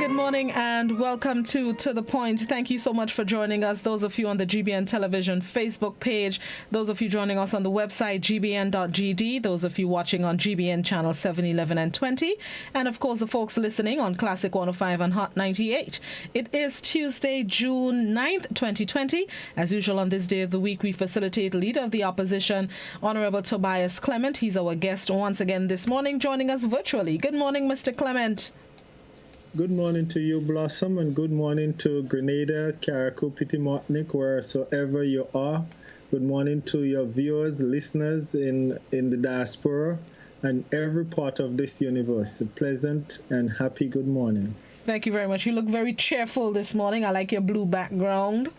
good morning, and welcome to The Point. Thank you so much for joining us, those of you on the GBN Television Facebook page, those of you joining us on the website gbn.gd, those of you watching on GBN channel 7, 11, and 20, and of course the folks listening on Classic 105 and Hot 98. It is Tuesday, June 9th, 2020. As usual on this day of the week, we facilitate Leader of the Opposition, Honorable Tobias Clement. He's our guest once again this morning, joining us virtually. Good morning, Mr. Clement. Good morning to you, Blossom, and good morning to Grenada, Carriacou, Martinique, wheresoever you are. Good morning to your viewers, listeners in the diaspora and every part of this universe. A pleasant and happy good morning. Thank you very much. You look very cheerful this morning. I like your blue background.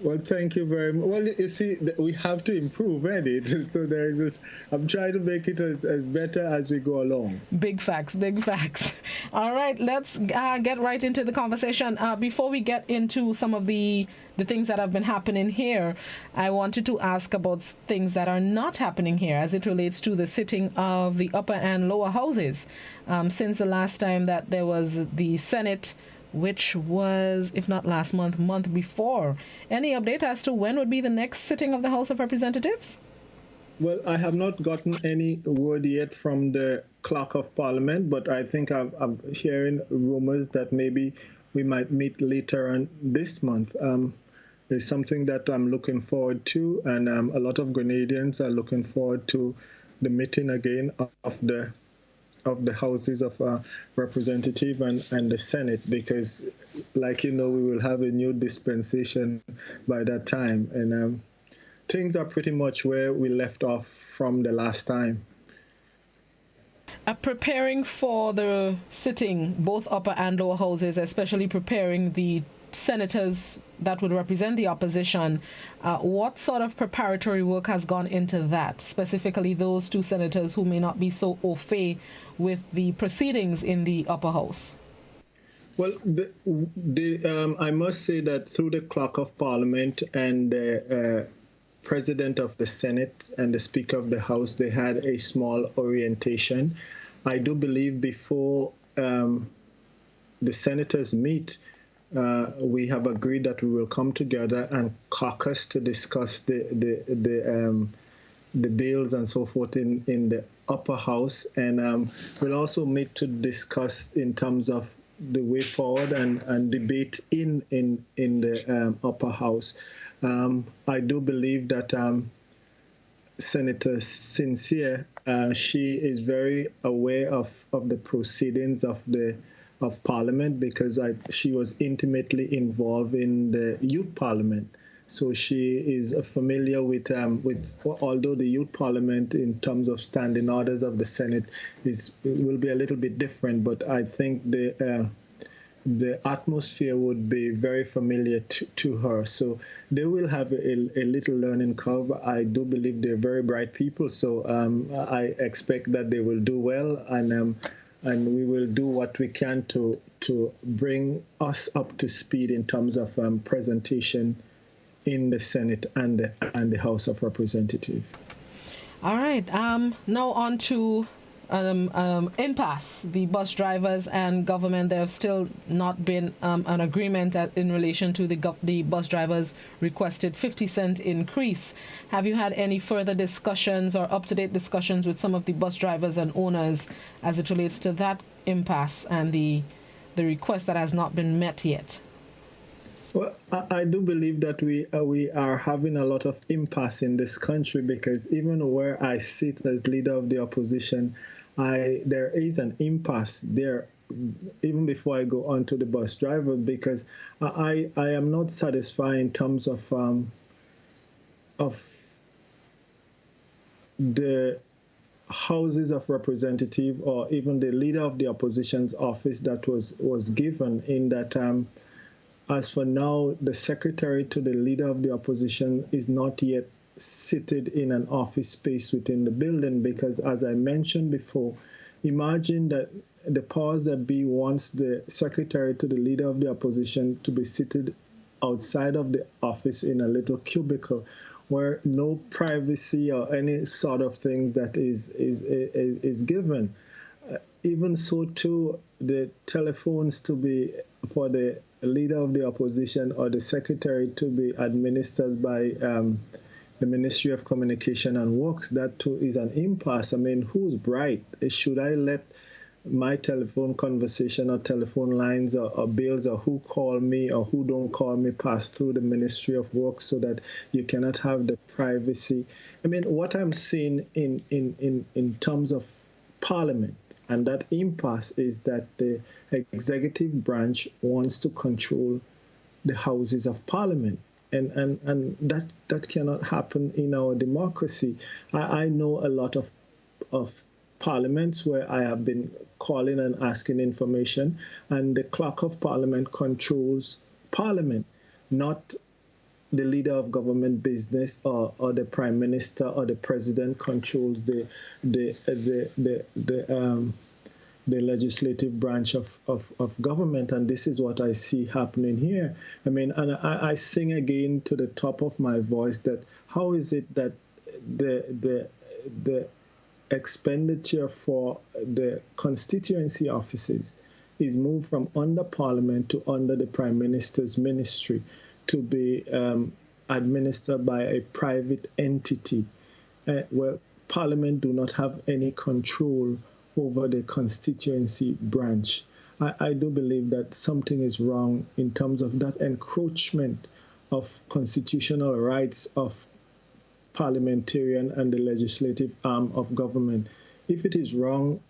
Well, thank you very much. Well, you see, we have to improve, ain't So there is this, I'm trying to make it as better as we go along. Big facts, big facts. All right, let's get right into the conversation. Before we get into some of the things that have been happening here, I wanted to ask about things that are not happening here as it relates to the sitting of the upper and lower houses. Since the last time that there was the Senate, which was, if not last month before. Any update as to when would be the next sitting of the House of Representatives? Well, I have not gotten any word yet from the Clerk of Parliament, but I think I'm hearing rumors that maybe we might meet later on this month. It's something that I'm looking forward to, and a lot of Grenadians are looking forward to the meeting again of the houses of representative and the Senate, because, like you know, we will have a new dispensation by that time, and things are pretty much where we left off from the last time. Preparing for the sitting, both upper and lower houses, especially preparing the senators that would represent the opposition, what sort of preparatory work has gone into that, specifically those two senators who may not be so au fait with the proceedings in the upper house? Well, I must say that through the Clerk of Parliament and the President of the Senate and the Speaker of the House, they had a small orientation. I do believe before the senators meet, we have agreed that we will come together and caucus to discuss the bills and so forth in the upper house, and we'll also meet to discuss in terms of the way forward and debate in the upper house. I do believe that Senator Sincere, she is very aware of the proceedings of Parliament, because she was intimately involved in the Youth Parliament. So she is familiar with although the Youth Parliament in terms of standing orders of the Senate will be a little bit different, but I think the atmosphere would be very familiar to her. So they will have a little learning curve. I do believe they're very bright people, so I expect that they will do well, and we will do what we can to bring us up to speed in terms of presentation in the Senate and the House of Representatives. All right. Now on to impasse. The bus drivers and government, there have still not been an agreement in relation to the bus drivers' requested 50-cent increase. Have you had any further discussions or up-to-date discussions with some of the bus drivers and owners as it relates to that impasse and the request that has not been met yet? Well, I do believe that we are having a lot of impasse in this country, because even where I sit as leader of the opposition, there is an impasse there, even before I go on to the bus driver, because I am not satisfied in terms of the houses of representative, or even the leader of the opposition's office that was given, in that as for now, the secretary to the leader of the opposition is not yet seated in an office space within the building, because, as I mentioned before, imagine that the powers that be wants the secretary to the leader of the opposition to be seated outside of the office in a little cubicle where no privacy or any sort of thing that is given. even so too, the telephones to be for the leader of the opposition or the secretary to be administered by the Ministry of Communication and Works, that too is an impasse. I mean, who's bright? Should I let my telephone conversation or telephone lines or bills or who call me or who don't call me pass through the Ministry of Works so that you cannot have the privacy? I mean, what I'm seeing in terms of Parliament and that impasse is that the executive branch wants to control the Houses of Parliament. And that cannot happen in our democracy. I know a lot of parliaments where I have been calling and asking information, and the clerk of parliament controls parliament, not the leader of government business or the prime minister or the president controls the legislative branch of government. And this is what I see happening here. I mean, and I sing again to the top of my voice that how is it that the expenditure for the constituency offices is moved from under Parliament to under the Prime Minister's ministry to be administered by a private entity where Parliament do not have any control over the constituency branch. I do believe that something is wrong in terms of that encroachment of constitutional rights of parliamentarian and the legislative arm of government. If it is wrong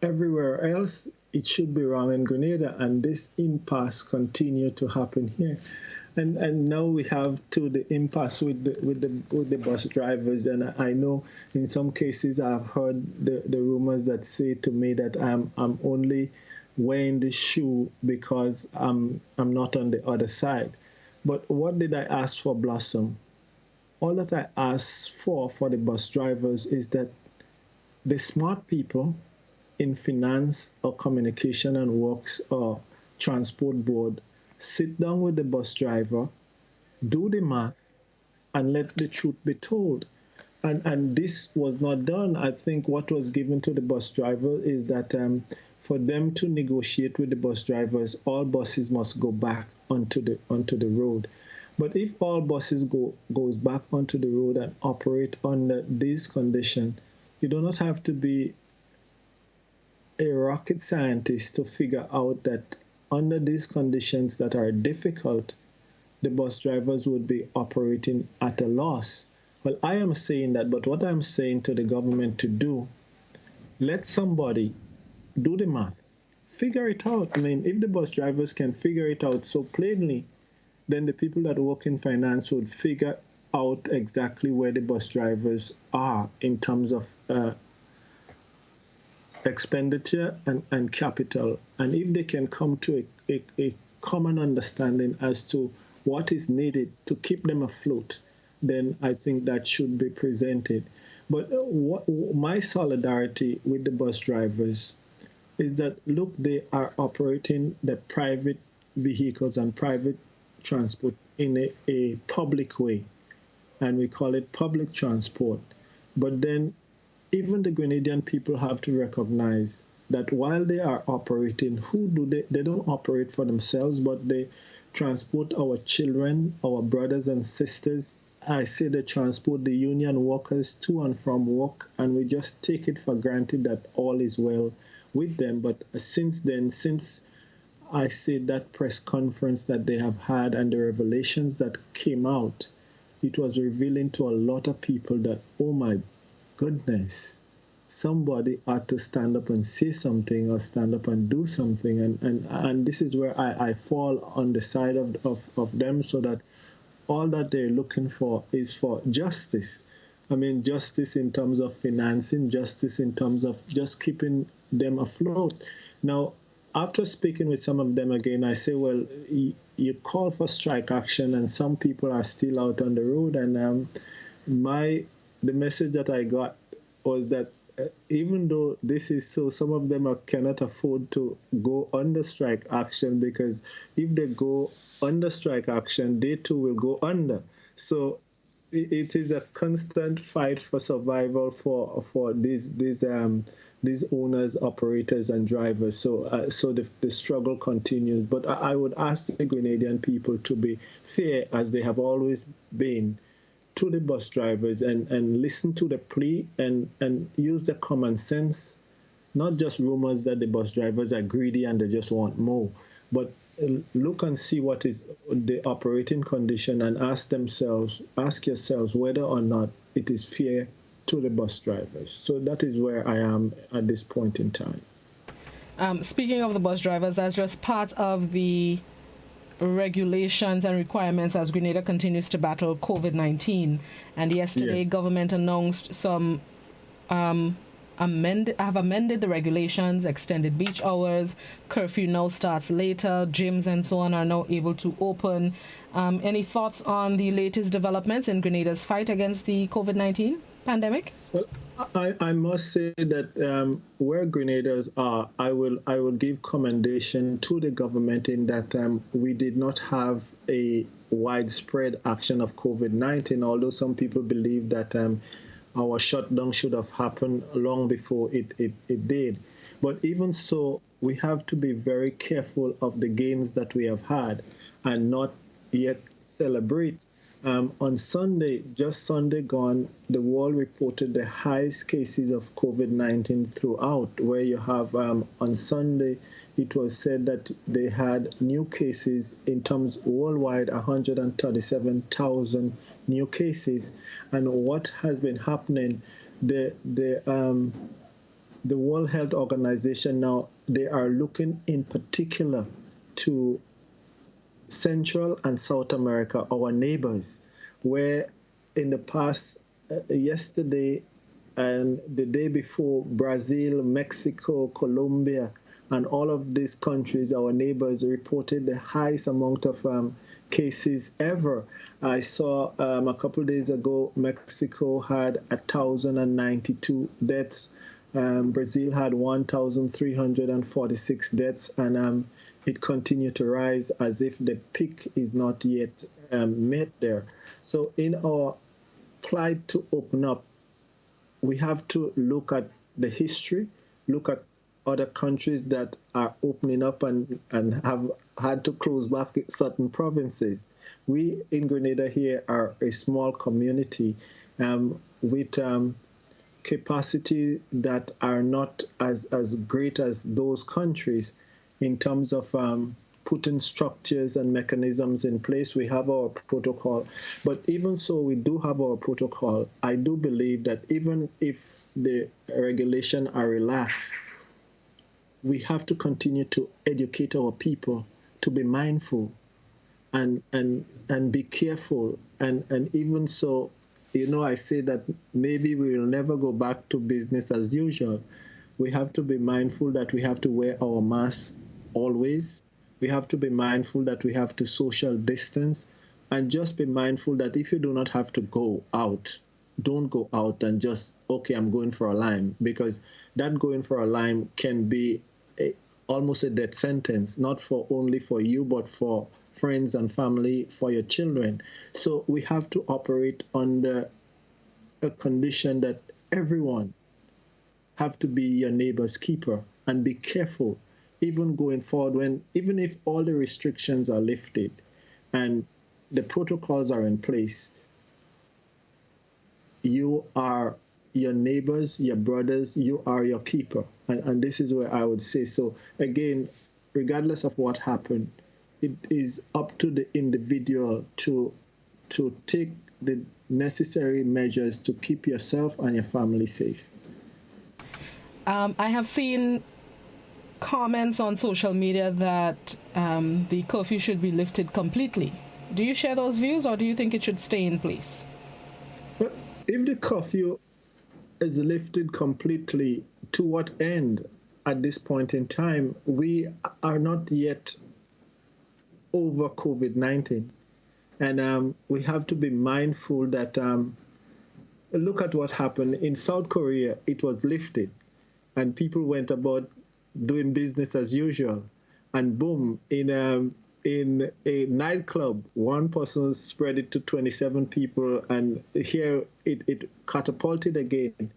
everywhere else, it should be wrong in Grenada, and this impasse continue to happen here. And now we have to the impasse with the bus drivers, and I know in some cases I've heard the rumors that say to me that I'm only wearing the shoe because I'm not on the other side. But what did I ask for, Blossom? All that I ask for the bus drivers is that the smart people in finance or communication and works or transport board sit down with the bus driver, do the math, and let the truth be told. And this was not done. I think what was given to the bus driver is that for them to negotiate with the bus drivers, all buses must go back onto the road. But if all buses goes back onto the road and operate under these conditions, you do not have to be a rocket scientist to figure out that under these conditions that are difficult, the bus drivers would be operating at a loss. Well, I am saying that, but what I'm saying to the government to do, let somebody do the math, figure it out. I mean, if the bus drivers can figure it out so plainly, then the people that work in finance would figure out exactly where the bus drivers are in terms of expenditure and capital. And if they can come to a common understanding as to what is needed to keep them afloat, then I think that should be presented. But my solidarity with the bus drivers is that, look, they are operating the private vehicles and private transport in a public way, and we call it public transport. But then even the Grenadian people have to recognize that while they are operating, they don't operate for themselves, but they transport our children, our brothers and sisters. I say they transport the union workers to and from work, and we just take it for granted that all is well with them. But since I say that press conference that they have had and the revelations that came out, it was revealing to a lot of people that, oh my goodness, somebody ought to stand up and say something or stand up and do something. And this is where I fall on the side of them, so that all that they're looking for is for justice. I mean, justice in terms of financing, justice in terms of just keeping them afloat. Now, after speaking with some of them again, I say, well, you call for strike action and some people are still out on the road. And the message that I got was that even though this is so, some of them cannot afford to go under strike action, because if they go under strike action, they too will go under. So it is a constant fight for survival for these these owners, operators, and drivers. So the struggle continues. But I would ask the Grenadian people to be fair, as they have always been, to the bus drivers, and listen to the plea, and use the common sense, not just rumors that the bus drivers are greedy and they just want more, but look and see what is the operating condition, and ask yourselves whether or not it is fair to the bus drivers. So that is where I am at this point in time. Speaking of the bus drivers, that's just part of the regulations and requirements as Grenada continues to battle COVID-19. And yesterday, Yes. government announced some have amended the regulations, extended beach hours, curfew now starts later, gyms and so on are now able to open. Any thoughts on the latest developments in Grenada's fight against the COVID-19 pandemic? Well, I must say that where Grenadians are, I will give commendation to the government in that we did not have a widespread action of COVID-19, although some people believe that our shutdown should have happened long before it did. But even so, we have to be very careful of the gains that we have had and not yet celebrate. On Sunday, just Sunday gone, the world reported the highest cases of COVID-19 throughout, where you have on Sunday, it was said that they had new cases in terms worldwide, 137,000 new cases. And what has been happening, the World Health Organization now, they are looking in particular to Central and South America, our neighbors, where in the past, yesterday and the day before, Brazil, Mexico, Colombia, and all of these countries, our neighbors, reported the highest amount of cases ever. I saw a couple of days ago, Mexico had 1,092 deaths. Brazil had 1,346 deaths, and it continued to rise as if the peak is not yet met there. So in our plight to open up, we have to look at the history, look at other countries that are opening up and have had to close back certain provinces. We in Grenada here are a small community with capacity that are not as great as those countries in terms of putting structures and mechanisms in place. We have our protocol. But even so, we do have our protocol. I do believe that even if the regulations are relaxed, we have to continue to educate our people to be mindful and be careful. And even so, I say that maybe we will never go back to business as usual. We have to be mindful that we have to wear our masks always. We have to be mindful that we have to social distance, and just be mindful that if you do not have to go out, don't go out and just, okay, I'm going for a lime, because that going for a lime can be almost a death sentence, not only for you, but for friends and family, for your children. So we have to operate under a condition that everyone have to be your neighbor's keeper and be careful, even going forward, even if all the restrictions are lifted and the protocols are in place. You are your neighbors, your brothers, you are your keeper. And this is where I would say, so again, regardless of what happened, it is up to the individual to take the necessary measures to keep yourself and your family safe. I have seen comments on social media that the curfew should be lifted completely. Do you share those views, or do you think it should stay in place? But if the curfew is lifted completely, to what end at this point in time? We are not yet over COVID-19. And we have to be mindful that, look at what happened. In South Korea, it was lifted, and people went about doing business as usual. And boom, in a nightclub, one person spread it to 27 people, and here it catapulted again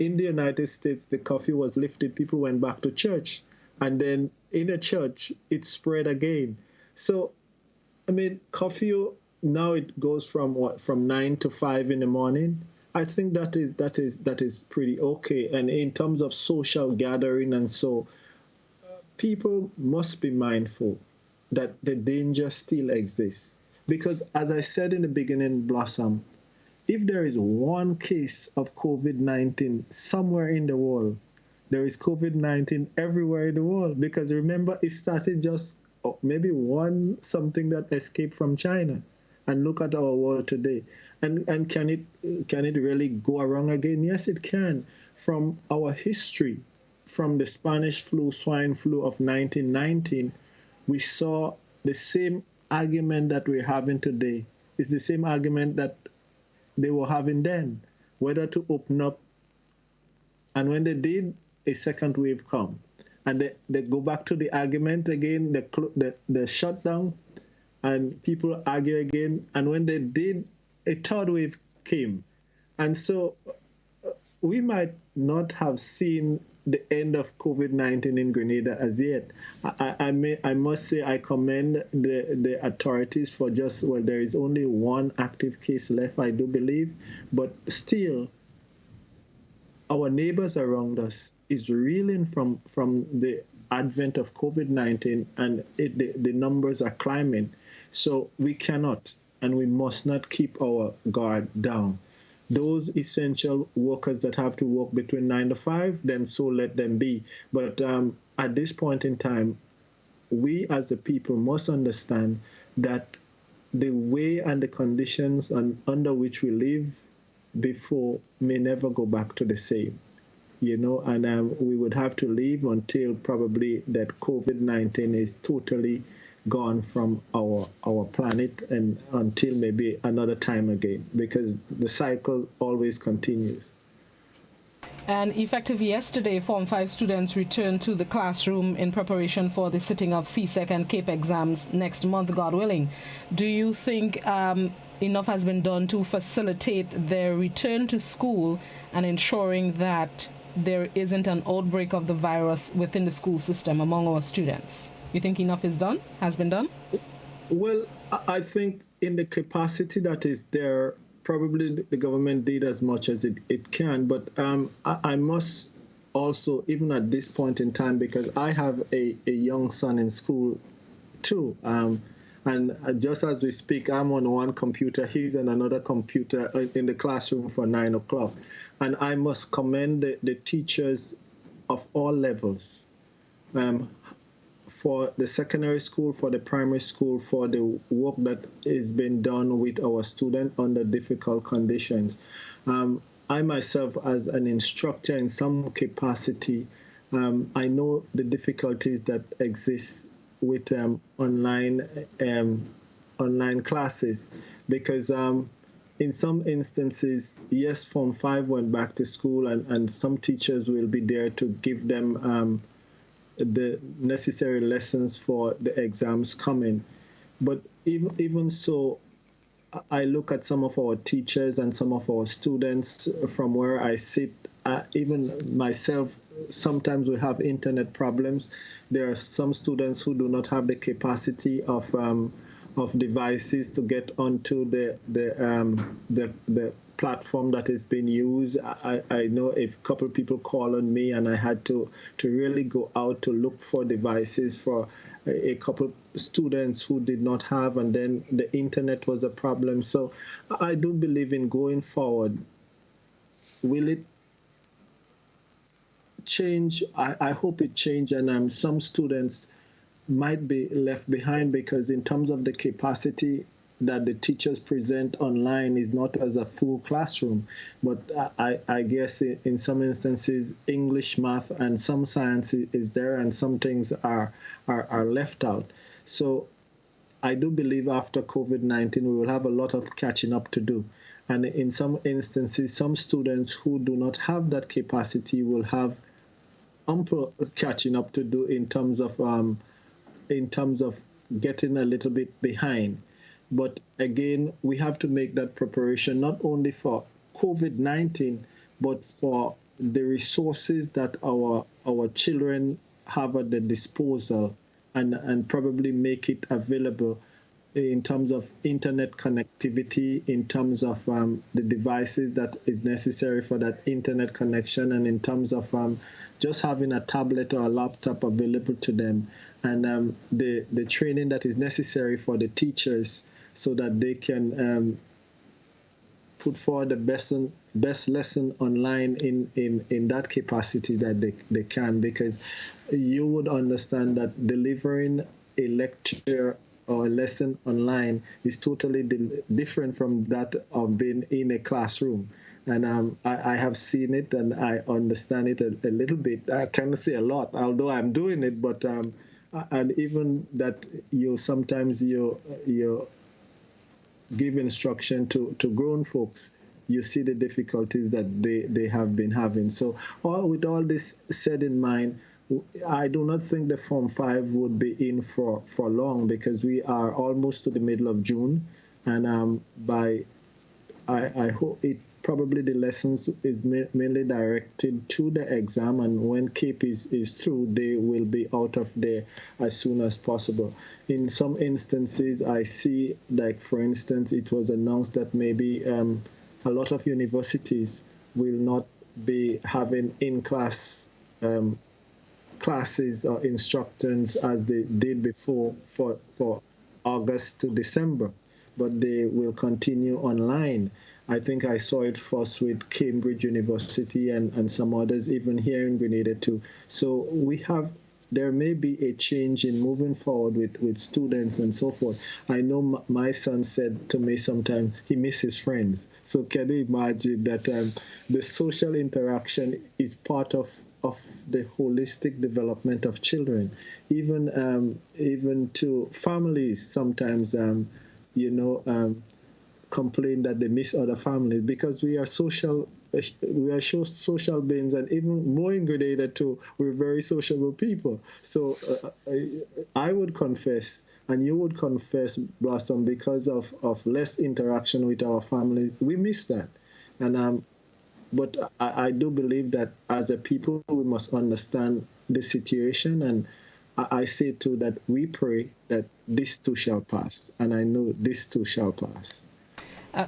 in the United States, the curfew was lifted, people went back to church. And then in a church, it spread again. So, I mean, curfew, now it goes from what, from 9 to 5 in the morning. I think that is pretty okay. And in terms of social gathering and so, people must be mindful that the danger still exists. Because as I said in the beginning, Blossom, if there is one case of COVID-19 somewhere in the world, there is COVID-19 everywhere in the world. Because remember, it started just maybe one something that escaped from China. And look at our world today. And can it really go wrong again? Yes, it can. From our history, from the Spanish flu, swine flu of 1919, we saw the same argument that we're having today. It's the same argument that they were having then, whether to open up. And when they did, a second wave come. And they go back to the argument again, the shutdown, and people argue again. And when they did, a third wave came. And so we might not have seen the end of COVID-19 in Grenada as yet. I must say I commend the authorities for there is only one active case left, I do believe, but still, our neighbors around us is reeling from the advent of COVID-19, and the numbers are climbing. So we cannot and we must not keep our guard down. Those essential workers that have to work between 9 to 5, then so let them be. But at this point in time, we as the people must understand that the way and the conditions under which we live before may never go back to the same, and we would have to live until probably that COVID-19 is totally gone from our planet, and until maybe another time again, because the cycle always continues. And effective yesterday, Form 5 students returned to the classroom in preparation for the sitting of CSEC and CAPE exams next month, God willing. Do you think enough has been done to facilitate their return to school and ensuring that there isn't an outbreak of the virus within the school system among our students? You think enough has been done? Well, I think in the capacity that is there, probably the government did as much as it can. But I must also, even at this point in time, because I have a young son in school too, and just as we speak, I'm on one computer, he's on another computer in the classroom for 9 o'clock. And I must commend the teachers of all levels, for the secondary school, for the primary school, for the work that is being done with our students under difficult conditions. I myself, as an instructor in some capacity, I know the difficulties that exist with online classes, because in some instances, yes, Form 5 went back to school, and some teachers will be there to give them the necessary lessons for the exams coming. But even so, I look at some of our teachers and some of our students from where I sit. Even myself, sometimes we have internet problems. There are some students who do not have the capacity of devices to get onto the platform that is being used. I know a couple of people call on me, and I had to really go out to look for devices for a couple of students who did not have, and then the internet was a problem. So I do believe in going forward. Will it change? I hope it change, and some students might be left behind, because in terms of the capacity that the teachers present online is not as a full classroom. But I guess in some instances, English, math, and some science is there, and some things are left out. So I do believe after COVID-19, we will have a lot of catching up to do. And in some instances, some students who do not have that capacity will have ample catching up to do in terms of getting a little bit behind. But again, we have to make that preparation not only for COVID-19, but for the resources that our children have at their disposal, and probably make it available in terms of internet connectivity, in terms of the devices that is necessary for that internet connection, and in terms of just having a tablet or a laptop available to them, and the training that is necessary for the teachers so that they can put forward the best lesson online in that capacity that they can, because you would understand that delivering a lecture or a lesson online is totally different from that of being in a classroom. And I have seen it and I understand it a little bit. I cannot say a lot, although I'm doing it, but and even that sometimes you give instruction to grown folks, you see the difficulties that they have been having. So with all this said in mind, I do not think the Form 5 would be in for long, because we are almost to the middle of June, and I hope probably the lessons is mainly directed to the exam, and when CAPE is through, they will be out of there as soon as possible. In some instances, I see, like for instance, it was announced that maybe a lot of universities will not be having in-class classes or instructions as they did before for August to December, but they will continue online. I think I saw it first with Cambridge University and some others, even here in Grenada too. So there may be a change in moving forward with students and so forth. I know my son said to me sometimes he misses friends. So can you imagine that the social interaction is part of the holistic development of children, even to families sometimes, complain that they miss other families, because we are social beings, and even more in Grenada too, we're very sociable people. So I would confess, and you would confess, Blossom, because of less interaction with our family, we miss that. And but I do believe that as a people, we must understand the situation, and I say too that we pray that this too shall pass, and I know this too shall pass.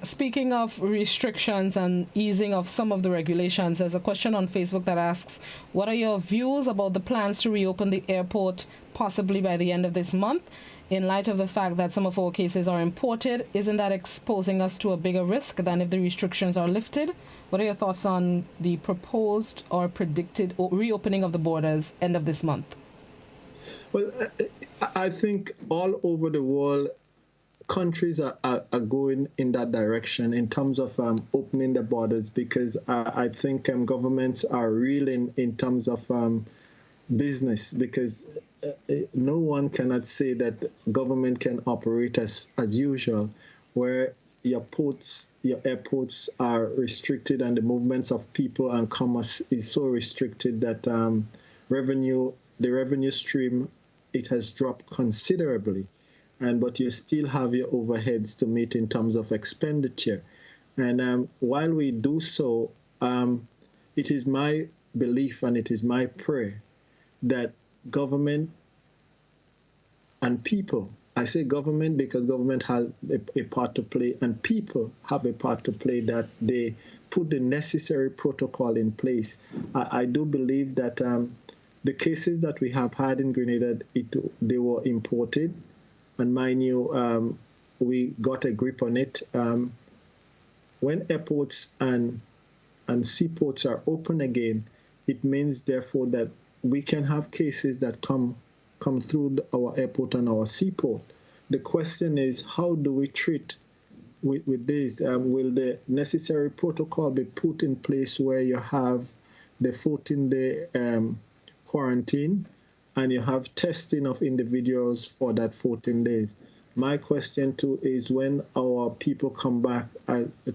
Speaking of restrictions and easing of some of the regulations, there's a question on Facebook that asks, what are your views about the plans to reopen the airport possibly by the end of this month? In light of the fact that some of our cases are imported, isn't that exposing us to a bigger risk than if the restrictions are lifted? What are your thoughts on the proposed or predicted reopening of the borders end of this month? Well, I think all over the world, countries are going in that direction in terms of opening the borders, because I think governments are reeling in terms of business, because no one cannot say that government can operate as usual, where your airports are restricted and the movements of people and commerce is so restricted that the revenue stream, it has dropped considerably. But you still have your overheads to meet in terms of expenditure. And while we do so, it is my belief and it is my prayer that government and people, I say government because government has a part to play, and people have a part to play, that they put the necessary protocol in place. I do believe that the cases that we have had in Grenada, they were imported. And mind you, we got a grip on it. When airports and seaports are open again, it means, therefore, that we can have cases that come through our airport and our seaport. The question is, how do we treat with this? Will the necessary protocol be put in place where you have the 14-day quarantine, and you have testing of individuals for that 14 days? My question too is, when our people come back,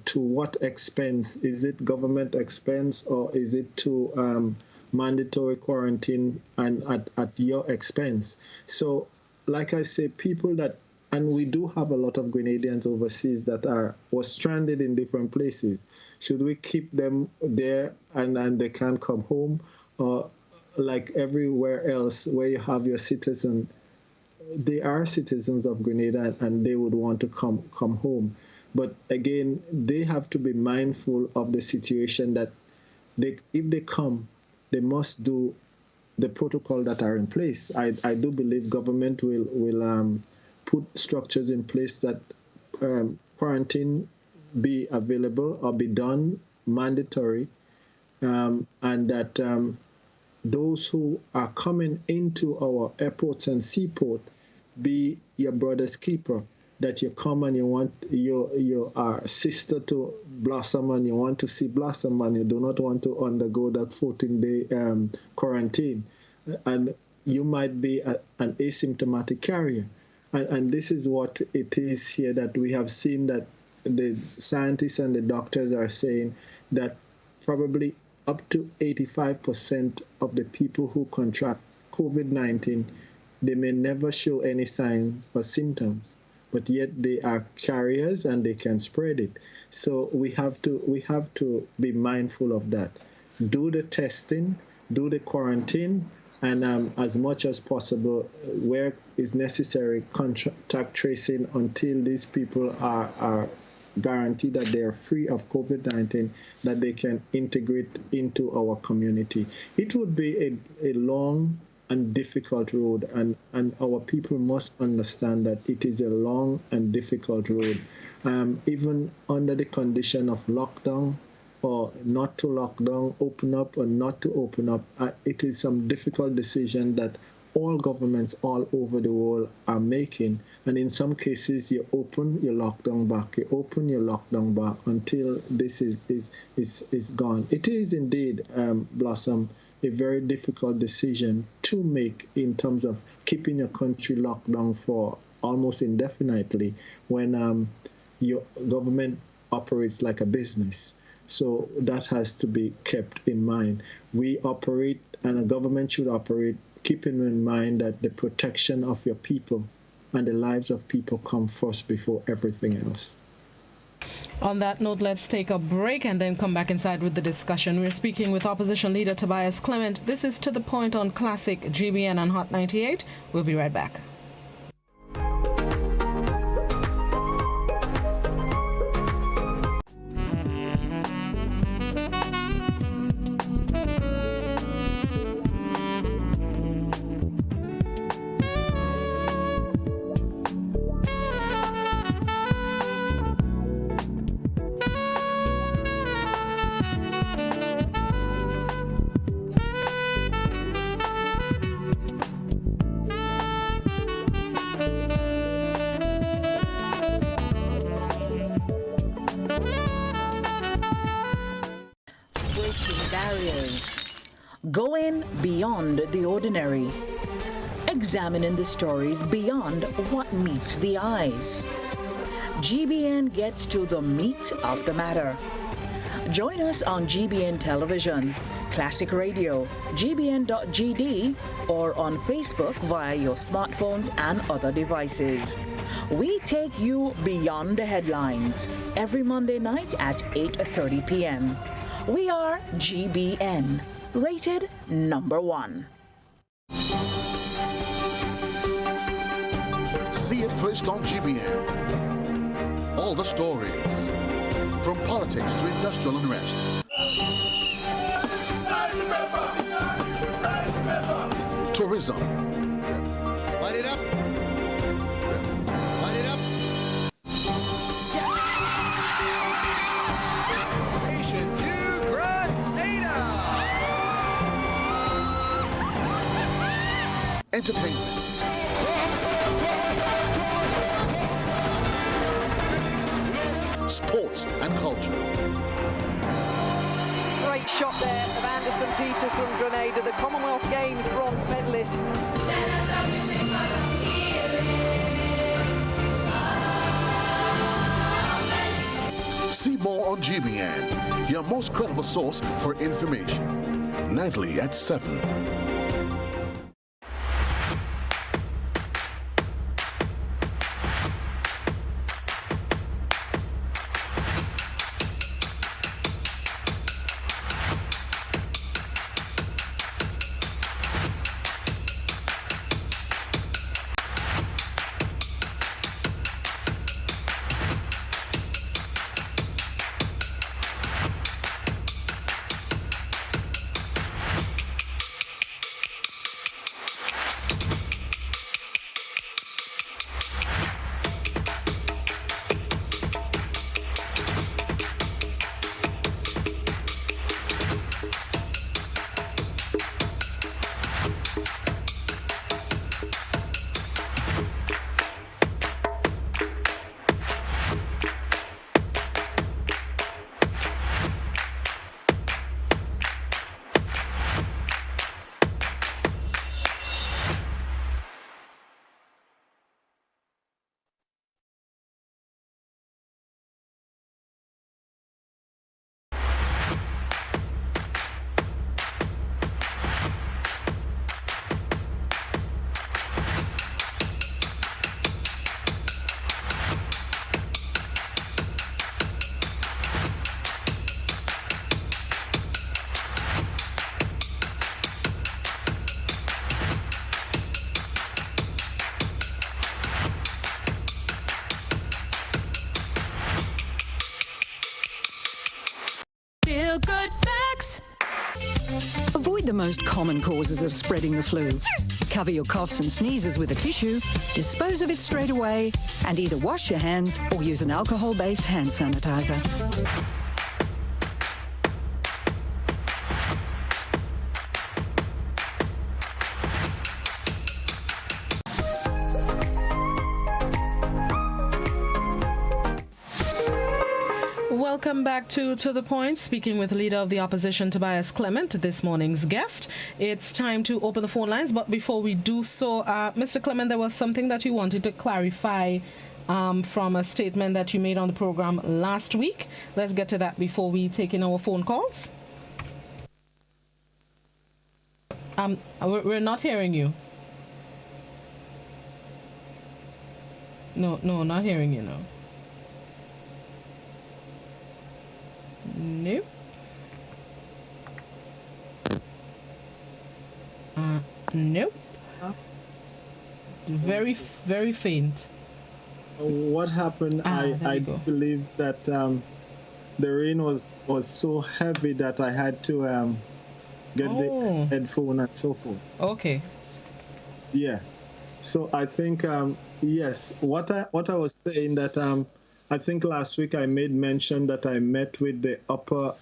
to what expense? Is it government expense, or is it to mandatory quarantine and at your expense? So, like I say, people that, and we do have a lot of Grenadians overseas that were stranded in different places. Should we keep them there and they can't come home? Or like everywhere else where you have your citizens, they are citizens of Grenada and they would want to come home. But again, they have to be mindful of the situation that if they come, they must do the protocol that are in place. I do believe government will put structures in place that quarantine be available or be done mandatory, and that those who are coming into our airports and seaport be your brother's keeper. That you come and you want your sister to blossom and you want to see blossom and you do not want to undergo that 14-day quarantine. And you might be an asymptomatic carrier. And this is what it is here, that we have seen that the scientists and the doctors are saying that probably up to 85% of the people who contract COVID-19, they may never show any signs or symptoms, but yet they are carriers and they can spread it. So we have to be mindful of that. Do the testing, do the quarantine, and as much as possible, where is necessary, contact tracing until these people are guaranteed that they are free of COVID-19, that they can integrate into our community. It would be a long and difficult road, and our people must understand that it is a long and difficult road. Even under the condition of lockdown, or not to lock down, open up or not to open up, it is some difficult decision that all governments all over the world are making. And in some cases, you open, you lock down back, you open, you lock down back until this is gone. It is indeed, Blossom, a very difficult decision to make in terms of keeping your country locked down for almost indefinitely when your government operates like a business. So that has to be kept in mind. We operate, and a government should operate, keeping in mind that the protection of your people and the lives of people come first before everything else. On that note, let's take a break and then come back inside with the discussion. We're speaking with Opposition Leader Tobias Clement. This is To The Point on Classic GBN and Hot 98. We'll be right back. Going beyond the ordinary. Examining the stories beyond what meets the eyes. GBN gets to the meat of the matter. Join us on GBN Television, Classic Radio, gbn.gd, or on Facebook via your smartphones and other devices. We take you beyond the headlines every Monday night at 8:30 p.m. We are GBN, rated #1. See it first on GBN. All the stories, from politics to industrial unrest. Tourism. Light it up. Light it up. Station to Grenada. Entertainment. Sports and culture. Great shot there of Anderson Peter from Grenada, the Commonwealth Games bronze medalist. See more on GBN, your most credible source for information. Nightly at 7. the most common causes of spreading the flu. Cover your coughs and sneezes with a tissue, dispose of it straight away, and either wash your hands or use an alcohol-based hand sanitizer. Welcome back to The Point, speaking with Leader of the Opposition, Tobias Clement, this morning's guest. It's time to open the phone lines, but before we do so, Mr. Clement, there was something that you wanted to clarify from a statement that you made on the program last week. Let's get to that before we take in our phone calls. We're not hearing you. No, not hearing you, no. Nope. Nope. Very faint. What happened? I believe that the rain was so heavy that I had to get the headphone and so forth. Okay. Yeah. So I think yes. What I was saying that I think last week I made mention that I met with the upper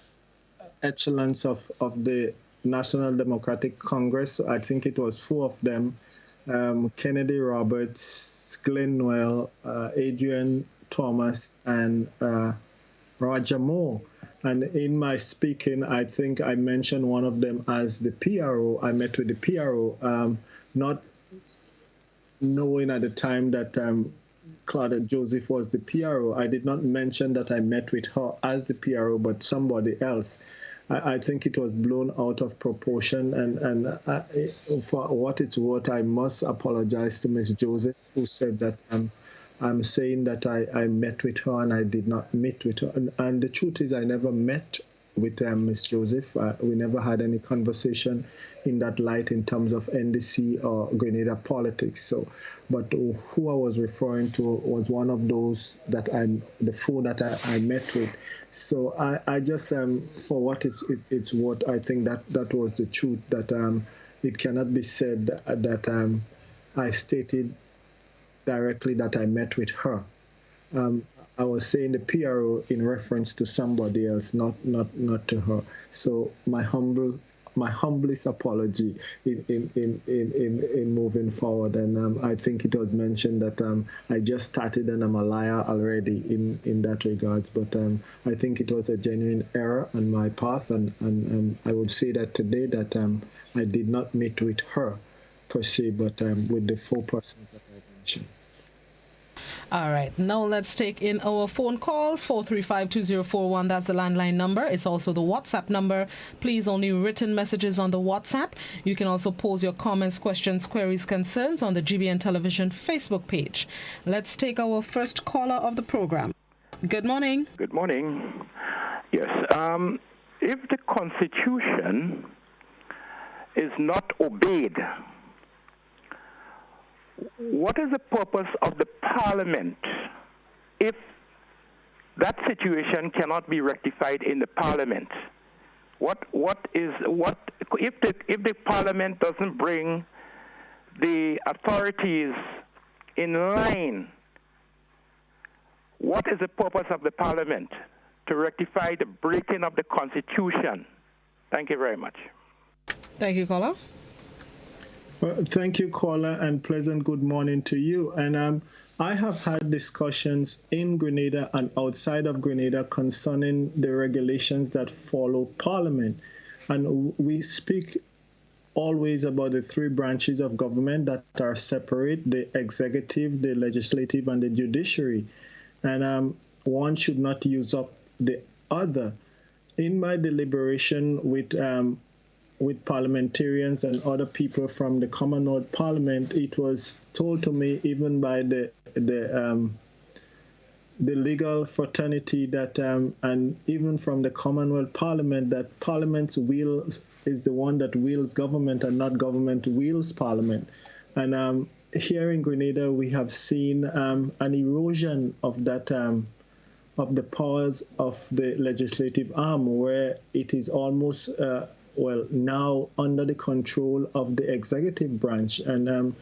echelons of the National Democratic Congress. I think it was 4 of them, Kennedy Roberts, Glenn Noel, Adrian Thomas, and Roger Moore. And in my speaking, I think I mentioned one of them as the PRO. I met with the PRO, not knowing at the time that Claudette Joseph was the PRO. I did not mention that I met with her as the PRO, but somebody else. I think it was blown out of proportion, and for what it's worth, I must apologize to Ms. Joseph, who said that I'm saying that I met with her and I did not meet with her. And the truth is I never met with Ms. Joseph. We never had any conversation in that light in terms of NDC or Grenada politics. So, but who I was referring to was one of those that the 4 that I met with. So I just, for what it's worth, I think that was the truth, that it cannot be said that I stated directly that I met with her. I was saying the PRO in reference to somebody else, not to her. So my humblest apology in moving forward. And I think it was mentioned that I just started and I'm a liar already in that regards. But I think it was a genuine error on my part, and I would say that today that I did not meet with her per se, but with the 4 persons that I mentioned. All right, now let's take in our phone calls. 435-2041, that's the landline number. It's also the WhatsApp number. Please, only written messages on the WhatsApp. You can also pose your comments, questions, queries, concerns on the GBN Television Facebook page. Let's take our first caller of the program. Good morning. Good morning. Yes, if the Constitution is not obeyed, what is the purpose of the Parliament if that situation cannot be rectified in the Parliament? What if the Parliament doesn't bring the authorities in line? What is the purpose of the Parliament? To rectify the breaking of the Constitution. Thank you very much. Thank you, caller. Well, thank you, caller, and pleasant good morning to you. And I have had discussions in Grenada and outside of Grenada concerning the regulations that follow Parliament. And we speak always about the 3 branches of government that are separate: the executive, the legislative, and the judiciary. And one should not use up the other. In my deliberation with parliamentarians and other people from the Commonwealth Parliament, it was told to me, even by the legal fraternity, that and even from the Commonwealth Parliament, that Parliament's will is the one that wields government and not government wields Parliament. And here in Grenada, we have seen an erosion of that of the powers of the legislative arm, where it is almost now under the control of the executive branch. And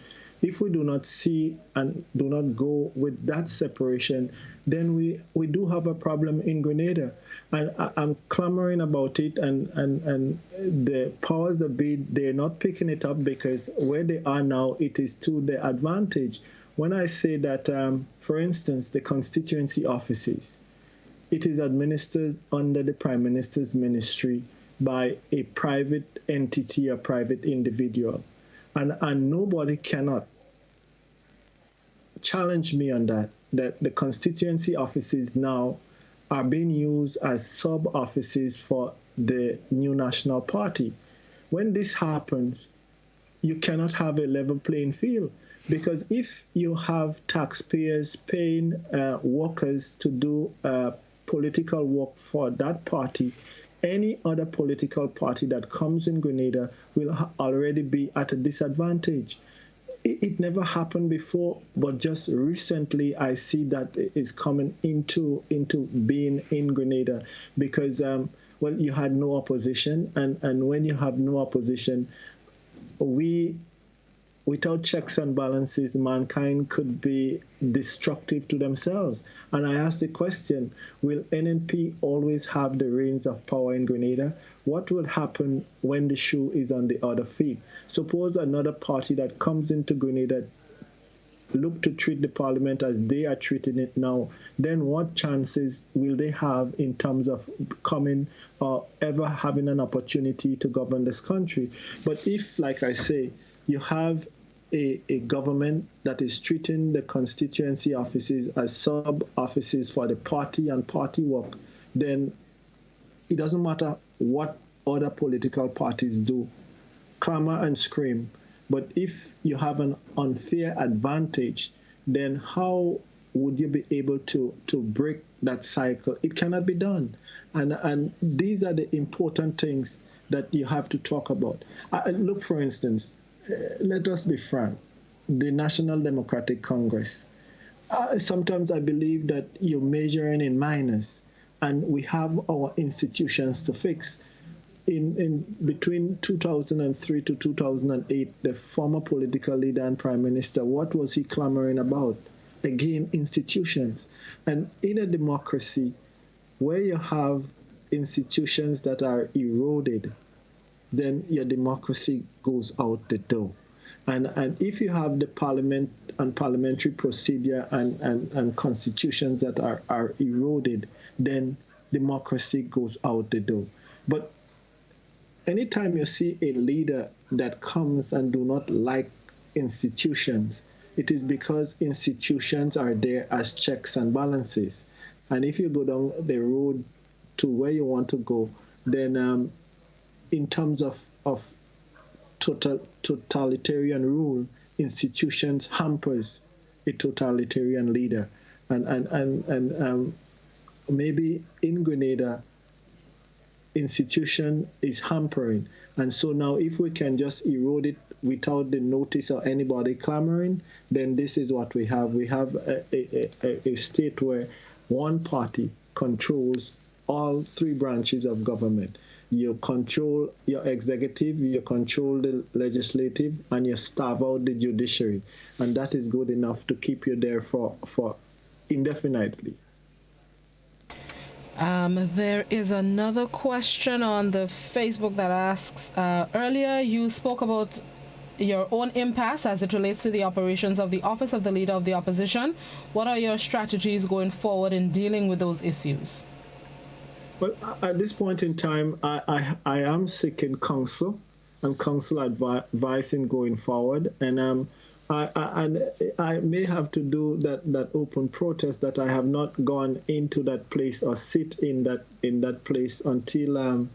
if we do not see and do not go with that separation, then we do have a problem in Grenada. And I'm clamoring about it, and the powers that be, they're not picking it up, because where they are now, it is to their advantage. When I say that, for instance, the constituency offices, it is administered under the Prime Minister's ministry by a private entity, a private individual. And nobody cannot challenge me on that the constituency offices now are being used as sub-offices for the new National Party. When this happens, you cannot have a level playing field, because if you have taxpayers paying workers to do political work for that party, any other political party that comes in Grenada will already be at a disadvantage. It never happened before, but just recently I see that it is coming into being in Grenada, because you had no opposition, and when you have no opposition, without checks and balances, mankind could be destructive to themselves. And I ask the question, will NNP always have the reins of power in Grenada? What will happen when the shoe is on the other feet? Suppose another party that comes into Grenada look to treat the parliament as they are treating it now, then what chances will they have in terms of coming or ever having an opportunity to govern this country? But if, like I say, you have a government that is treating the constituency offices as sub-offices for the party and party work, then it doesn't matter what other political parties do, clamor and scream. But if you have an unfair advantage, then how would you be able to break that cycle? It cannot be done. And these are the important things that you have to talk about. Look, for instance, let us be frank, the National Democratic Congress. Sometimes I believe that you're measuring in minus, and we have our institutions to fix. In between 2003 to 2008, the former political leader and prime minister, what was he clamoring about? Again, institutions. And in a democracy where you have institutions that are eroded, then your democracy goes out the door. And if you have the parliament and parliamentary procedure and constitutions that are eroded, then democracy goes out the door. But anytime you see a leader that comes and do not like institutions, it is because institutions are there as checks and balances. And if you go down the road to where you want to go, then in terms of totalitarian rule, institutions hampers a totalitarian leader. And maybe in Grenada, institution is hampering. And so now if we can just erode it without the notice of anybody clamoring, then this is what we have. We have a state where one party controls all three branches of government. You control your executive, you control the legislative, and you starve out the judiciary. And that is good enough to keep you there for indefinitely. There is another question on the Facebook that asks, earlier you spoke about your own impasse as it relates to the operations of the Office of the Leader of the Opposition. What are your strategies going forward in dealing with those issues? Well, at this point in time, I am seeking counsel and counsel advice in going forward. And I may have to do that open protest, that I have not gone into that place or sit in that place until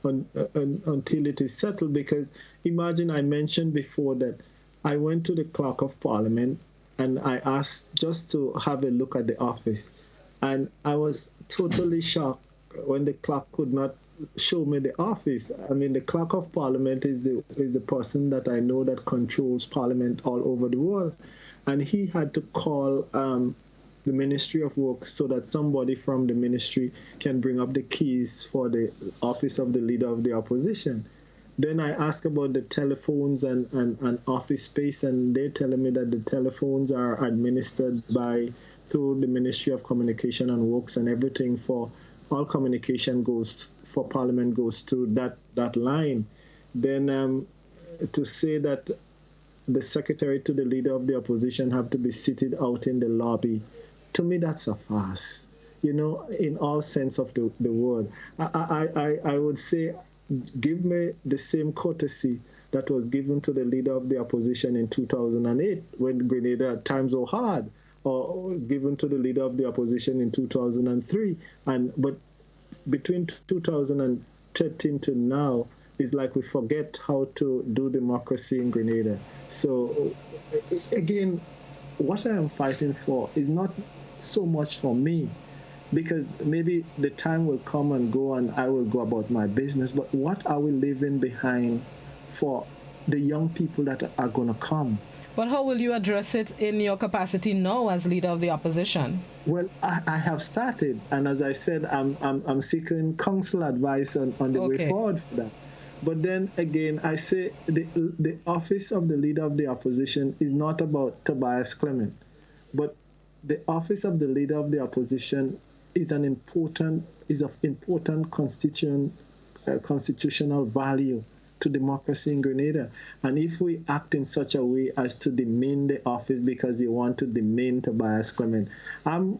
it is settled. Because imagine, I mentioned before that I went to the Clerk of Parliament and I asked just to have a look at the office, and I was totally shocked when the clerk could not show me the office. I mean, the Clerk of Parliament is the person that I know that controls Parliament all over the world. And he had to call the Ministry of Works so that somebody from the ministry can bring up the keys for the Office of the Leader of the Opposition. Then I ask about the telephones and office space, and they're telling me that the telephones are administered through the Ministry of Communication and Works, and everything for all communication goes for Parliament goes through that line. Then to say that the secretary to the leader of the opposition have to be seated out in the lobby, to me that's a farce. In all sense of the word. I would say, give me the same courtesy that was given to the leader of the opposition in 2008 when Grenada times were hard, or given to the leader of the opposition in 2003. But between 2013 to now, it's like we forget how to do democracy in Grenada. So again, what I am fighting for is not so much for me, because maybe the time will come and go and I will go about my business, but what are we leaving behind for the young people that are going to come? But how will you address it in your capacity now as leader of the opposition? Well, I have started, and as I said, I'm seeking counsel advice on the way forward for that. But then again, I say the office of the leader of the opposition is not about Tobias Clement, but the office of the leader of the opposition is of important constitutional value to democracy in Grenada. And if we act in such a way as to demean the office because you want to demean Tobias Clement, I'm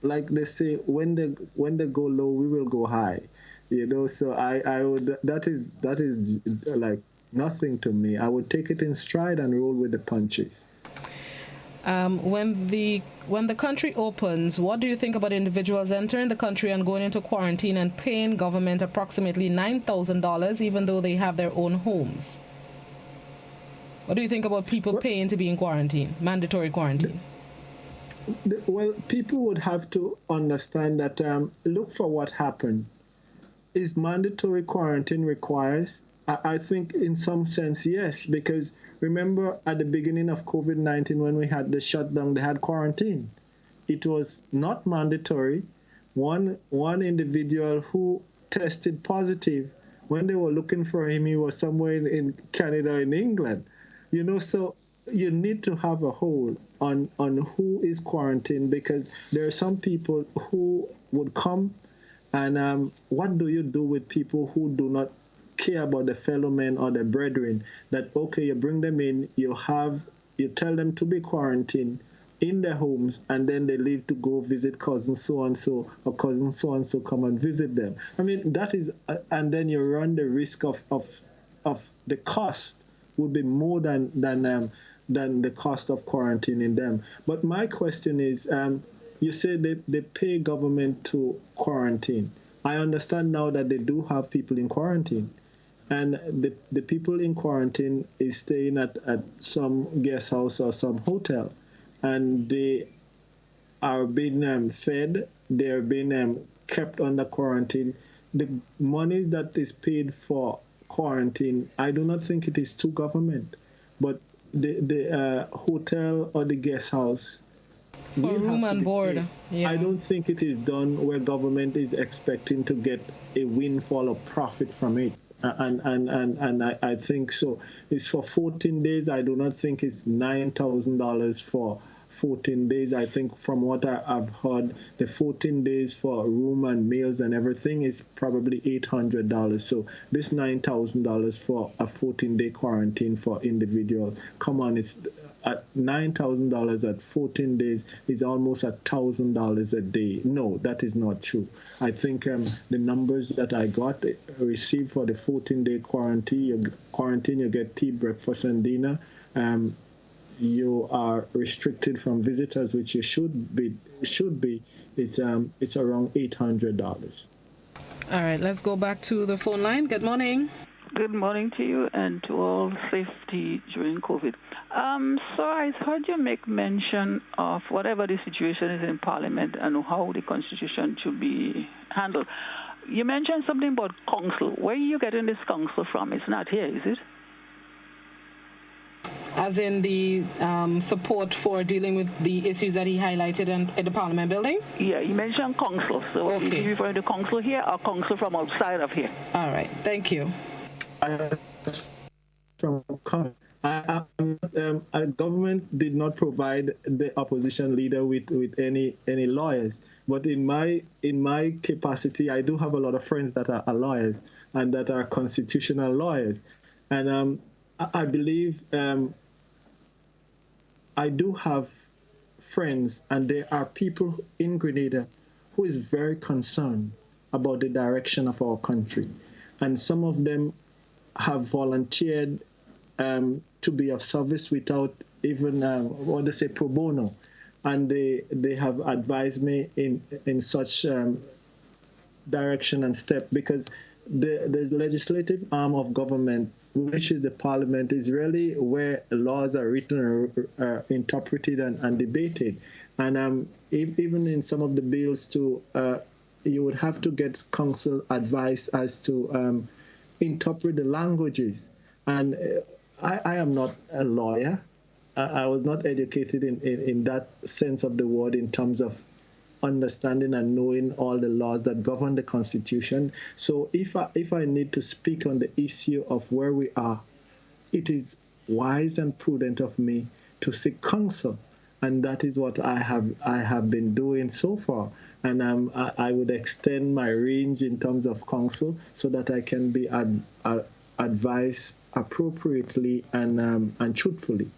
like they say, when they go low, we will go high. So I would that is like nothing to me. I would take it in stride and roll with the punches. When the country opens, what do you think about individuals entering the country and going into quarantine and paying government approximately $9,000 even though they have their own homes? What do you think about people paying to be in quarantine, mandatory quarantine? Well, people would have to understand that look for what happened. Is mandatory quarantine requires? I think in some sense, yes, because remember at the beginning of COVID-19 when we had the shutdown, they had quarantine. It was not mandatory. One individual who tested positive, when they were looking for him, he was somewhere in Canada, in England. So you need to have a hold on who is quarantined, because there are some people who would come. And what do you do with people who do not care about the fellow men or the brethren? That, okay, you bring them in, you tell them to be quarantined in their homes, and then they leave to go visit cousin so-and-so, or cousin so-and-so come and visit them. I mean, that is, and then you run the risk of the cost would be more than the cost of quarantining them. But my question is, you say they pay government to quarantine. I understand now that they do have people in quarantine. And the people in quarantine is staying at some guest house or some hotel. And they are being fed, they are being kept under quarantine. The money that is paid for quarantine, I do not think it is to government, but the hotel or the guest house, for room and board. Yeah. I don't think it is done where government is expecting to get a windfall of profit from it. And I think so. It's for 14 days. I do not think it's $9,000 for 14 days. I think from what I've heard, the 14 days for room and meals and everything is probably $800. So this $9,000 for a 14-day quarantine for individual. Come on, it's at $9,000 at 14 days is almost $1,000 a day. No, that is not true. I think the numbers that I got received for the 14-day quarantine, you get tea, breakfast, and dinner. You are restricted from visitors, which you should be. It's around $800. All right, let's go back to the phone line. Good morning. Good morning to you and to all safety during COVID. So I heard you make mention of whatever the situation is in Parliament and how the Constitution should be handled. You mentioned something about council. Where are you getting this council from? It's not here, is it? as in the support for dealing with the issues that he highlighted in the Parliament building? Yeah, he mentioned council. So okay. Is he referring to council here or council from outside of here? All right, thank you. Government did not provide the opposition leader with any lawyers, but in my capacity, I do have a lot of friends that are lawyers and that are constitutional lawyers, and I believe I do have friends, and there are people in Grenada who is very concerned about the direction of our country, and some of them have volunteered to be of service without even what they say pro bono, and they have advised me in such direction and step, because the legislative arm of government, which is the Parliament, is really where laws are written or interpreted and debated, and even in some of the bills too, you would have to get council advice as to interpret the languages. And I am not a lawyer. I was not educated in that sense of the word in terms of understanding and knowing all the laws that govern the Constitution. So if I need to speak on the issue of where we are, it is wise and prudent of me to seek counsel, and that is what I have been doing so far. And I would extend my range in terms of counsel so that I can be advised appropriately and truthfully.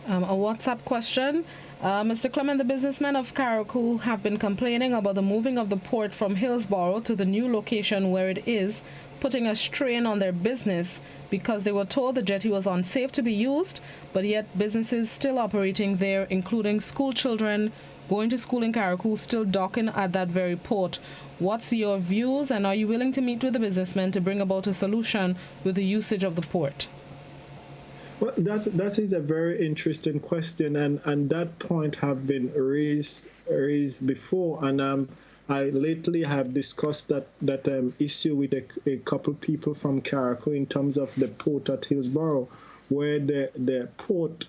A WhatsApp question. Mr. Clement, the businessmen of Carriacou have been complaining about the moving of the port from Hillsborough to the new location where it is, putting a strain on their business because they were told the jetty was unsafe to be used, but yet businesses still operating there, including school children going to school in Carriacou, still docking at that very port. What's your views, and are you willing to meet with the businessmen to bring about a solution with the usage of the port? Well, that is a very interesting question, and that point have been raised before, and I lately have discussed that issue with a couple people from Carriacou in terms of the port at Hillsborough, where the port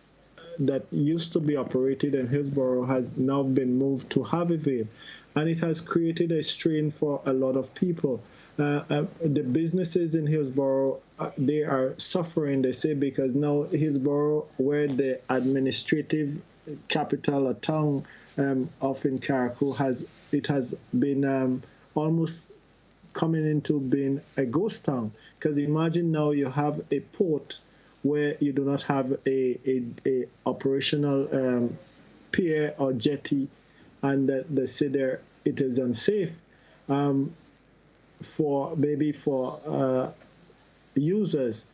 that used to be operated in Hillsborough has now been moved to Harveyville, and it has created a strain for a lot of people. The businesses in Hillsborough, they are suffering, they say, because now Hillsborough, where the administrative capital or town of in Carriacou has been almost coming into being a ghost town. Because imagine now you have a port where you do not have a operational pier or jetty, and they say there it is unsafe for users,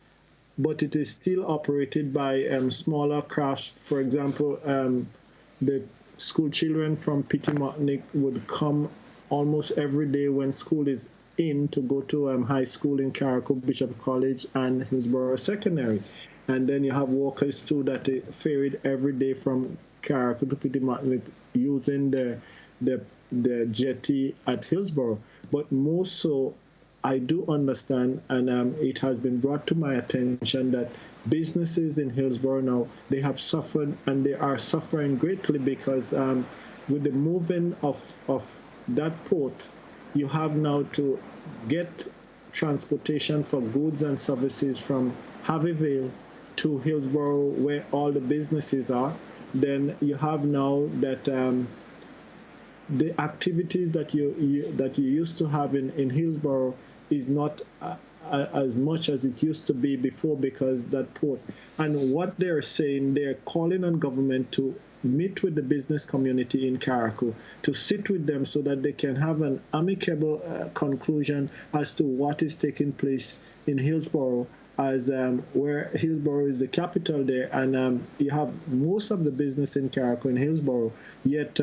but it is still operated by smaller crafts. For example, the school children from Petit-Martinique would come almost every day when school is in to go to high school in Carriacou, Bishop College, and Hillsborough Secondary. And then you have workers too that ferried every day from Carriacou to Petit-Martinique using the jetty at Hillsborough. But more so, I do understand, and it has been brought to my attention that businesses in Hillsborough now, they have suffered, and they are suffering greatly because with the moving of that port, you have now to get transportation for goods and services from Harveyville to Hillsborough, where all the businesses are. Then you have now that the activities that you used to have in Hillsborough is not as much as it used to be before, because that port. And what they're saying, they're calling on government to meet with the business community in Carriacou, to sit with them so that they can have an amicable conclusion as to what is taking place in Hillsborough, as where Hillsborough is the capital there, and you have most of the business in Carriacou in Hillsborough, yet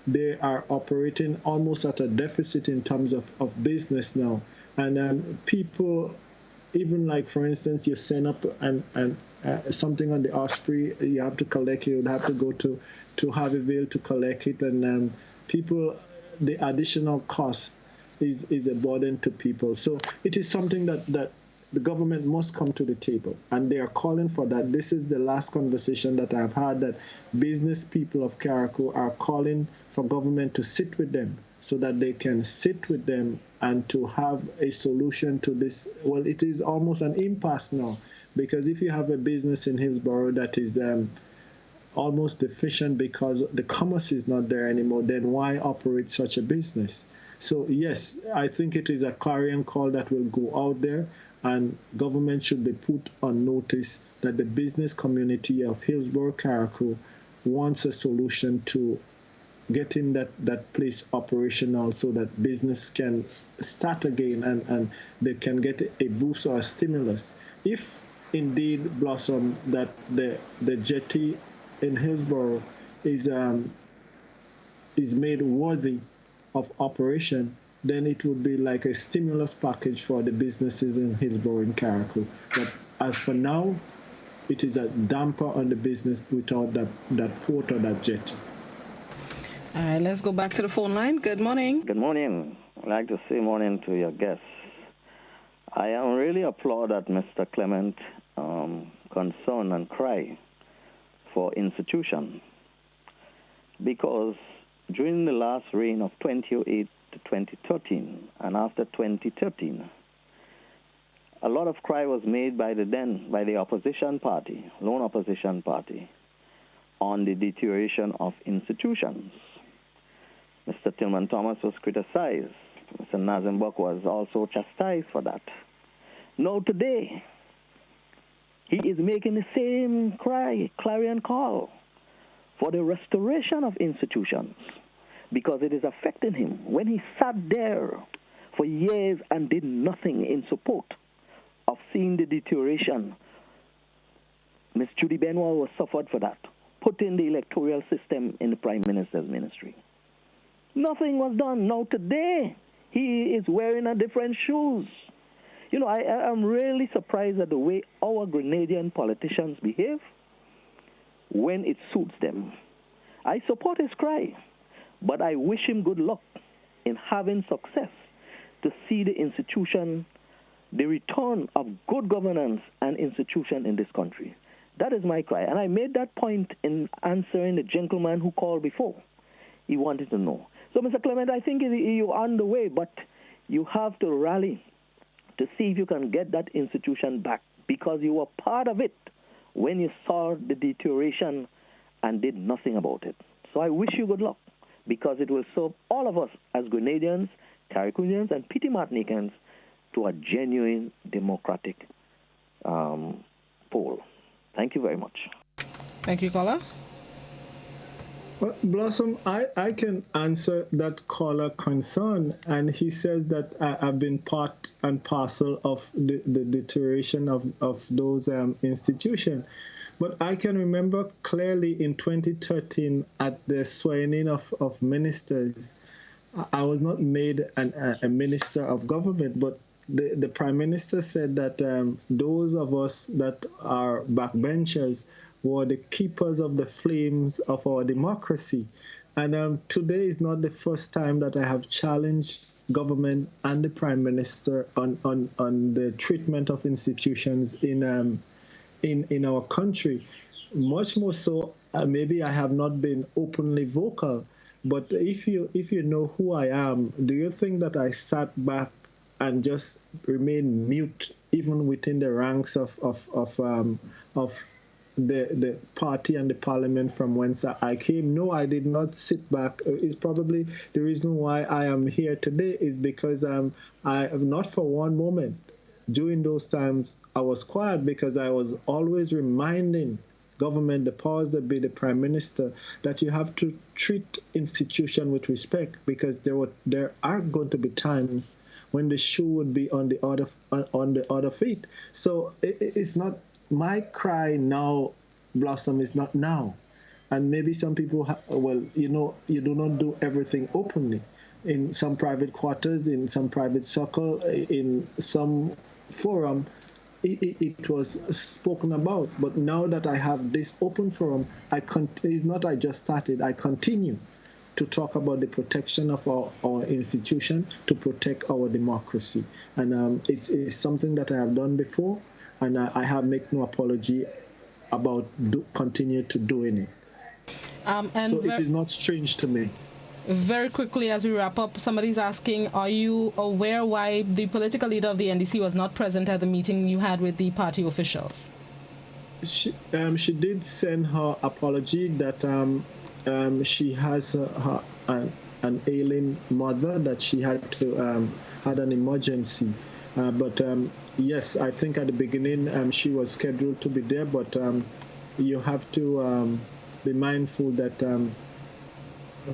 they are operating almost at a deficit in terms of business now. And people, even like, for instance, you send up and something on the Osprey, you have to collect it, you would have to go to Harveyville to collect it, and people, the additional cost is a burden to people. So it is something that the government must come to the table, and they are calling for that. This is the last conversation that I've had, that business people of Carriacou are calling for government to sit with them so that they can sit with them and to have a solution to this. Well, it is almost an impasse now, because if you have a business in Hillsborough that is almost deficient because the commerce is not there anymore, then why operate such a business? So yes, I think it is a clarion call that will go out there, and government should be put on notice that the business community of Hillsborough, Carriacou wants a solution to getting that place operational so that business can start again and they can get a boost or a stimulus. If indeed, Blossom, that the jetty in Hillsborough is made worthy of operation, then it would be like a stimulus package for the businesses in Hillsborough and Carriacou. But as for now, it is a damper on the business without that port or that jetty. All right, let's go back to the phone line. Good morning. Good morning. I'd like to say morning to your guests. I really applaud that Mr. Clement concern and cry for institution, because during the last reign of 2008 to 2013 and after 2013, a lot of cry was made by the opposition party, lone opposition party, on the deterioration of institutions. Mr. Tillman Thomas was criticized. Mr. Nazenbach was also chastised for that. Now today, he is making the same clarion call for the restoration of institutions, because it is affecting him. When he sat there for years and did nothing in support of seeing the deterioration, Ms. Judy Benoit was suffered for that, putting the electoral system in the Prime Minister's ministry. Nothing was done. Now today, he is wearing a different shoes. You know, I am really surprised at the way our Grenadian politicians behave when it suits them. I support his cry, but I wish him good luck in having success to see the institution, the return of good governance and institution in this country. That is my cry. And I made that point in answering the gentleman who called before. He wanted to know. So, Mr. Clement, I think you're on the way, but you have to rally to see if you can get that institution back, because you were part of it when you saw the deterioration and did nothing about it. So I wish you good luck, because it will serve all of us as Grenadians, Carriacouians, and Petit Martinicans to a genuine democratic poll. Thank you very much. Thank you, caller. Well, Blossom, I can answer that caller concern, and he says that I've been part and parcel of the deterioration of those institutions. But I can remember clearly in 2013 at the swearing of ministers, I was not made a minister of government, but the Prime Minister said that those of us that are backbenchers were the keepers of the flames of our democracy. And today is not the first time that I have challenged government and the Prime Minister on the treatment of institutions in our country. Much more so, maybe I have not been openly vocal, but if you know who I am, do you think that I sat back and just remained mute even within the ranks of the party and the parliament from whence I came? No, I did not sit back. It's probably the reason why I am here today is because I have not for one moment during those times I was quiet, because I was always reminding government, the powers that be, the Prime Minister, that you have to treat institution with respect, because there are going to be times when the shoe would be on the other feet. So it's not my cry now, Blossom, is not now. And maybe some people, you do not do everything openly. In some private quarters, in some private circle, in some forum, it was spoken about. But now that I have this open forum, it's not I just started, I continue. to talk about the protection of our institution, to protect our democracy. And it's something that I have done before, and I have made no apology about continue to doing it. So it is not strange to me. Very quickly, as we wrap up, somebody's asking, are you aware why the political leader of the NDC was not present at the meeting you had with the party officials? She did send her apology that she has an ailing mother that she had to had an emergency. But yes, I think at the beginning she was scheduled to be there, but you have to be mindful that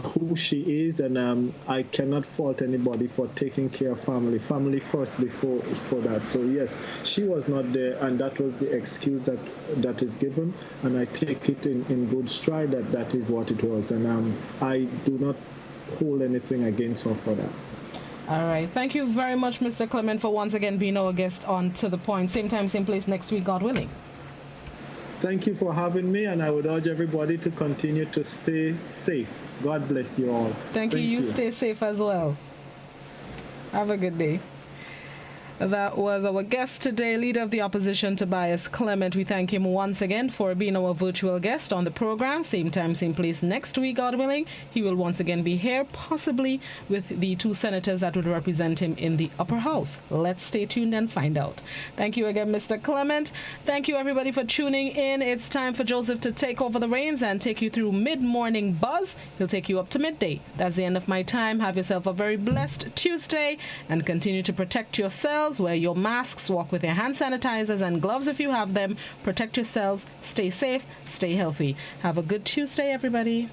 who she is, and I cannot fault anybody for taking care of family first before that. So yes, she was not there, and that was the excuse that is given, and I take it in good stride that is what it was, and I do not hold anything against her for that. All right. Thank you very much, Mr. Clement, for once again being our guest on To The Point. Same time, same place next week, God willing. Thank you for having me, and I would urge everybody to continue to stay safe. God bless you all. Thank you. You stay safe as well. Have a good day. That was our guest today, Leader of the Opposition, Tobias Clement. We thank him once again for being our virtual guest on the program. Same time, same place next week, God willing. He will once again be here, possibly with the two senators that would represent him in the upper house. Let's stay tuned and find out. Thank you again, Mr. Clement. Thank you, everybody, for tuning in. It's time for Joseph to take over the reins and take you through mid-morning buzz. He'll take you up to midday. That's the end of my time. Have yourself a very blessed Tuesday and continue to protect yourselves. Wear your masks, walk with your hand sanitizers and gloves if you have them. Protect yourselves, stay safe, stay healthy. Have a good Tuesday, everybody.